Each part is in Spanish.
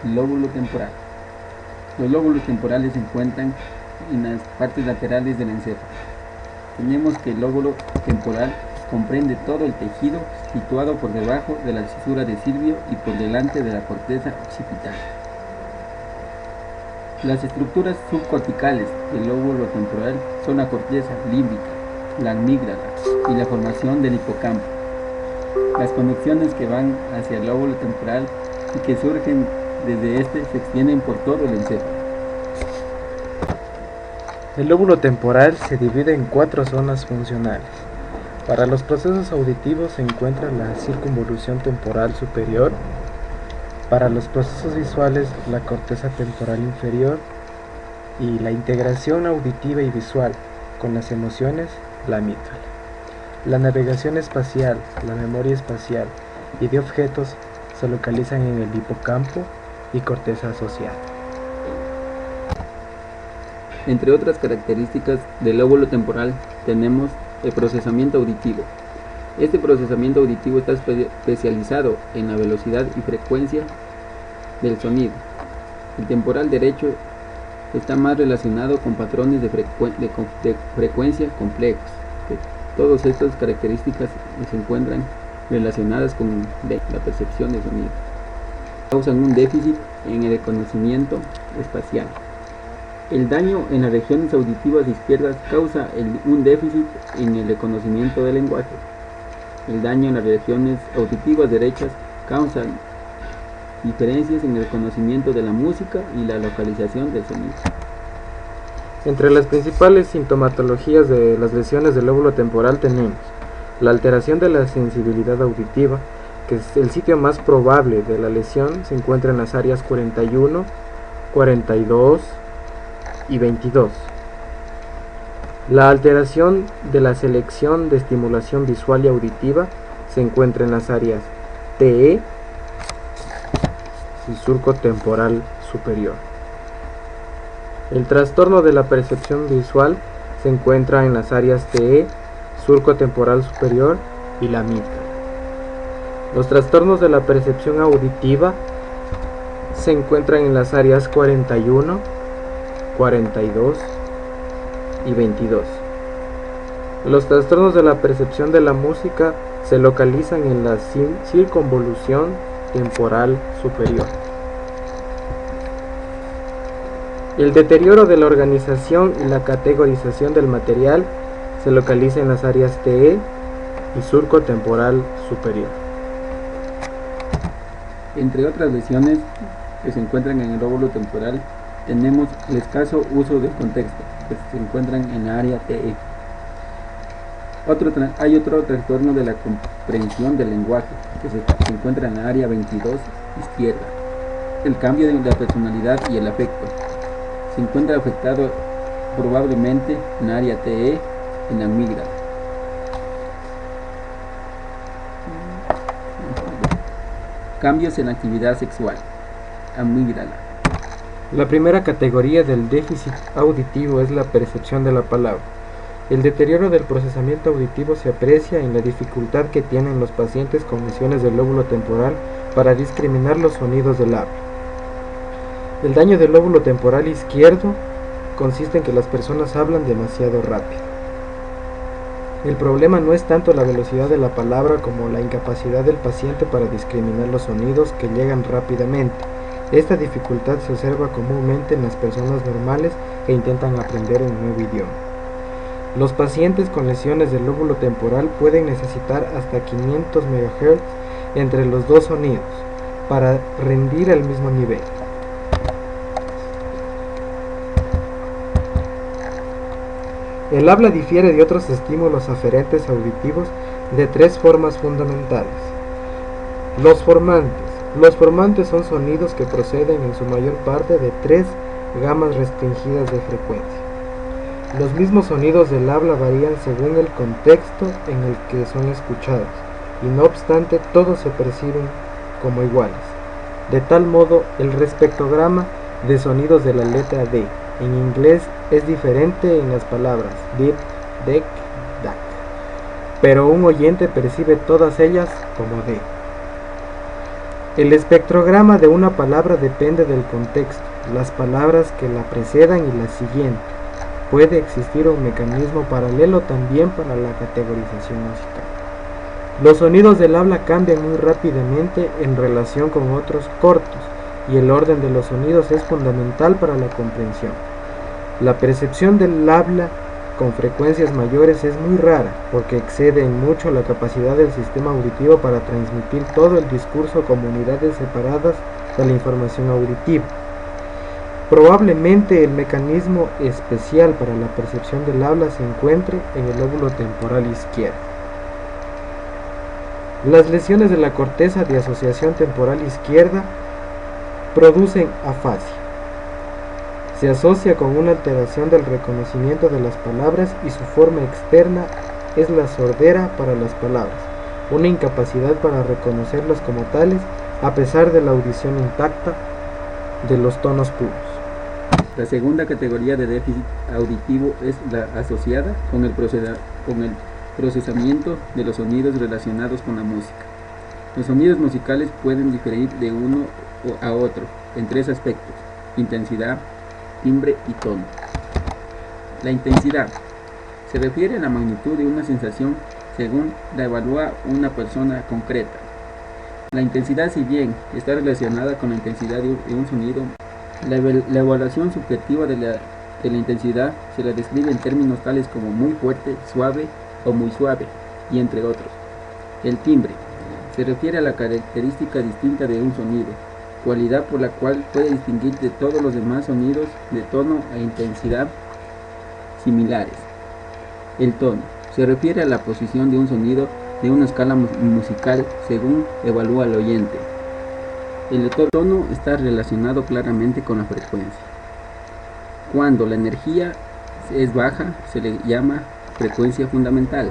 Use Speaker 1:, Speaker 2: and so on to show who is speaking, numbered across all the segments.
Speaker 1: Lóbulo temporal. Los lóbulos temporales se encuentran en las partes laterales del encéfalo. Tenemos que el lóbulo temporal comprende todo el tejido situado por debajo de la cisura de Silvio y por delante de la corteza occipital. Las estructuras subcorticales del lóbulo temporal son la corteza límbica, la amígdala y la formación del hipocampo. Las conexiones que van hacia el lóbulo temporal y que surgen desde este se extienden por todo el encéfalo.
Speaker 2: El lóbulo temporal se divide en 4 zonas funcionales. Para los procesos auditivos se encuentra la circunvolución temporal superior. Para los procesos visuales, la corteza temporal inferior. Y la integración auditiva y visual con las emociones, la amígdala. La navegación espacial, la memoria espacial y de objetos se localizan en el hipocampo y corteza asociada.
Speaker 1: Entre otras características del lóbulo temporal tenemos el procesamiento auditivo. Este procesamiento auditivo está especializado en la velocidad y frecuencia del sonido. El temporal derecho está más relacionado con patrones de frecuencia complejos. Todas estas características se encuentran relacionadas con la percepción de sonido. Causan un déficit en el reconocimiento espacial. El daño en las regiones auditivas izquierdas causa un déficit en el reconocimiento del lenguaje. El daño en las regiones auditivas derechas causa diferencias en el reconocimiento de la música y la localización del sonido.
Speaker 2: Entre las principales sintomatologías de las lesiones del lóbulo temporal tenemos la alteración de la sensibilidad auditiva, que es el sitio más probable de la lesión, se encuentra en las áreas 41, 42 y 22. La alteración de la selección de estimulación visual y auditiva se encuentra en las áreas TE y surco temporal superior. El trastorno de la percepción visual se encuentra en las áreas TE, surco temporal superior y la amígdala. Los trastornos de la percepción auditiva se encuentran en las áreas 41, 42 y 22. Los trastornos de la percepción de la música se localizan en la circunvolución temporal superior. El deterioro de la organización y la categorización del material se localiza en las áreas TE y surco temporal superior.
Speaker 1: Entre otras lesiones que se encuentran en el lóbulo temporal tenemos el escaso uso del contexto, que se encuentran en la área TE. Hay otro trastorno de la comprensión del lenguaje, que se encuentra en la área 22 izquierda. El cambio de la personalidad y el afecto se encuentra afectado probablemente en la área TE, en la amígdala. Cambios en la actividad sexual, amígdala.
Speaker 2: La primera categoría del déficit auditivo es la percepción de la palabra. El deterioro del procesamiento auditivo se aprecia en la dificultad que tienen los pacientes con lesiones del lóbulo temporal para discriminar los sonidos del habla. El daño del lóbulo temporal izquierdo consiste en que las personas hablan demasiado rápido. El problema no es tanto la velocidad de la palabra como la incapacidad del paciente para discriminar los sonidos que llegan rápidamente. Esta dificultad se observa comúnmente en las personas normales que intentan aprender un nuevo idioma. Los pacientes con lesiones del lóbulo temporal pueden necesitar hasta 500 MHz entre los dos sonidos para rendir al mismo nivel. El habla difiere de otros estímulos aferentes auditivos de 3 formas fundamentales. Los formantes. Los formantes son sonidos que proceden en su mayor parte de 3 gamas restringidas de frecuencia. Los mismos sonidos del habla varían según el contexto en el que son escuchados, y no obstante todos se perciben como iguales. De tal modo, el espectrograma de sonidos de la letra D en inglés es diferente en las palabras dip, dec, dac, pero un oyente percibe todas ellas como D. El espectrograma de una palabra depende del contexto, las palabras que la precedan y la siguiente. Puede existir un mecanismo paralelo también para la categorización musical. Los sonidos del habla cambian muy rápidamente en relación con otros cortos, y el orden de los sonidos es fundamental para la comprensión. La percepción del habla con frecuencias mayores es muy rara, porque excede en mucho la capacidad del sistema auditivo para transmitir todo el discurso como unidades separadas de la información auditiva. Probablemente el mecanismo especial para la percepción del habla se encuentre en el lóbulo temporal izquierdo. Las lesiones de la corteza de asociación temporal izquierda producen afasia. Se asocia con una alteración del reconocimiento de las palabras y su forma externa es la sordera para las palabras, una incapacidad para reconocerlas como tales a pesar de la audición intacta de los tonos puros.
Speaker 1: La segunda categoría de déficit auditivo es la asociada con el procesamiento de los sonidos relacionados con la música. Los sonidos musicales pueden diferir de uno a otro en tres aspectos: intensidad, timbre y tono. La intensidad se refiere a la magnitud de una sensación según la evalúa una persona concreta. La intensidad, si bien está relacionada con la intensidad de un sonido, la evaluación subjetiva de la intensidad se la describe en términos tales como muy fuerte, suave o muy suave, y entre otros. El timbre se refiere a la característica distinta de un sonido, cualidad por la cual puede distinguir de todos los demás sonidos de tono e intensidad similares. El tono se refiere a la posición de un sonido de una escala musical según evalúa el oyente. El tono está relacionado claramente con la frecuencia. Cuando la energía es baja, se le llama frecuencia fundamental.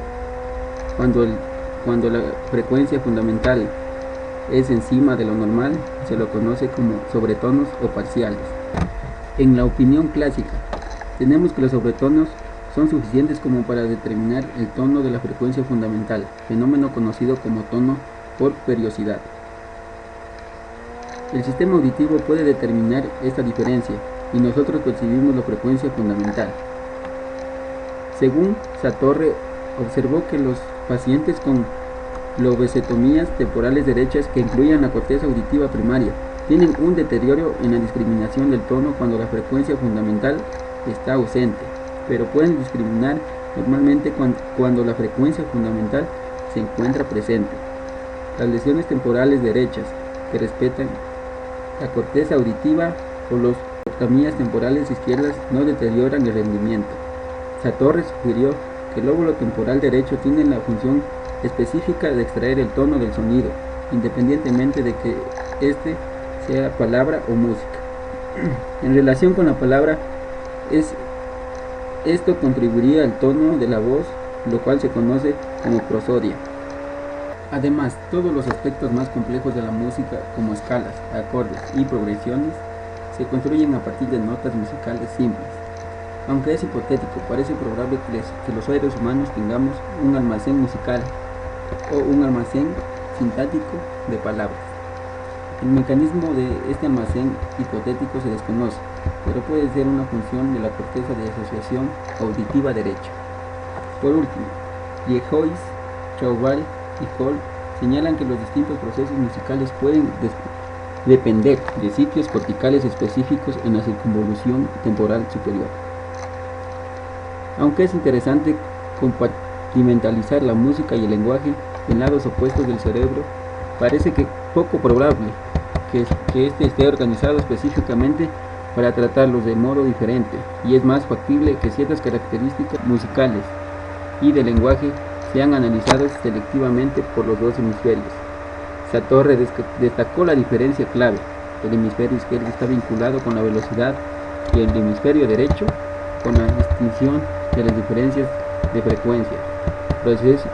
Speaker 1: Cuando la frecuencia fundamental es encima de lo normal, se lo conoce como sobretonos o parciales. En la opinión clásica, tenemos que los sobretonos son suficientes como para determinar el tono de la frecuencia fundamental, fenómeno conocido como tono por periodicidad. El sistema auditivo puede determinar esta diferencia y nosotros percibimos la frecuencia fundamental. Según Satorre, observó que los pacientes con lobotomías temporales derechas que incluyen la corteza auditiva primaria tienen un deterioro en la discriminación del tono cuando la frecuencia fundamental está ausente, pero pueden discriminar normalmente cuando la frecuencia fundamental se encuentra presente. Las lesiones temporales derechas que respetan la corteza auditiva o las lobotomías temporales izquierdas no deterioran el rendimiento. Satorre sugirió que el lóbulo temporal derecho tiene la función específica de extraer el tono del sonido, independientemente de que éste sea palabra o música. En relación con la palabra, esto contribuiría al tono de la voz, lo cual se conoce como prosodia. Además, todos los aspectos más complejos de la música, como escalas, acordes y progresiones, se construyen a partir de notas musicales simples. Aunque es hipotético, parece probable que los seres humanos tengamos un almacén musical o un almacén sintáctico de palabras. El mecanismo de este almacén hipotético se desconoce, pero puede ser una función de la corteza de asociación auditiva derecha. Por último, Liejois, Chauvin y Hall señalan que los distintos procesos musicales pueden depender de sitios corticales específicos en la circunvolución temporal superior. Aunque es interesante compartimentalizar la música y el lenguaje en lados opuestos del cerebro, parece que poco probable que este esté organizado específicamente para tratarlos de modo diferente, y es más factible que ciertas características musicales y del lenguaje sean analizadas selectivamente por los dos hemisferios. Satorre destacó la diferencia clave: el hemisferio izquierdo está vinculado con la velocidad y el hemisferio derecho con la distinción de las diferencias de frecuencia,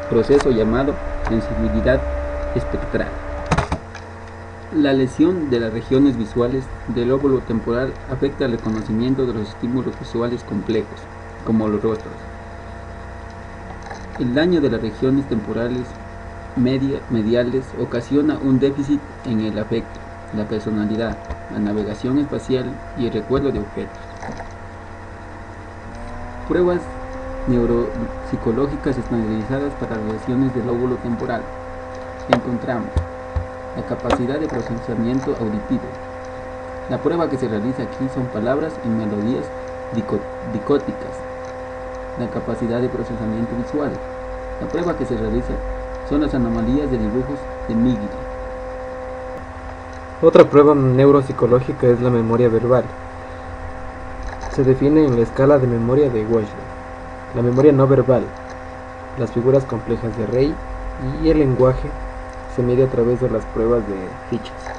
Speaker 1: proceso llamado sensibilidad espectral. La lesión de las regiones visuales del lóbulo temporal afecta el reconocimiento de los estímulos visuales complejos, como los rostros. El daño de las regiones temporales mediales ocasiona un déficit en el afecto, la personalidad, la navegación espacial y el recuerdo de objetos. Pruebas neuropsicológicas estandarizadas para las lesiones del lóbulo temporal. Encontramos la capacidad de procesamiento auditivo. La prueba que se realiza aquí son palabras y melodías dicóticas. La capacidad de procesamiento visual. La prueba que se realiza son las anomalías de dibujos de Miglia.
Speaker 2: Otra prueba neuropsicológica es la memoria verbal. Se define en la escala de memoria de Wechsler. La memoria no verbal, las figuras complejas de Rey y el lenguaje se mide a través de las pruebas de fichas.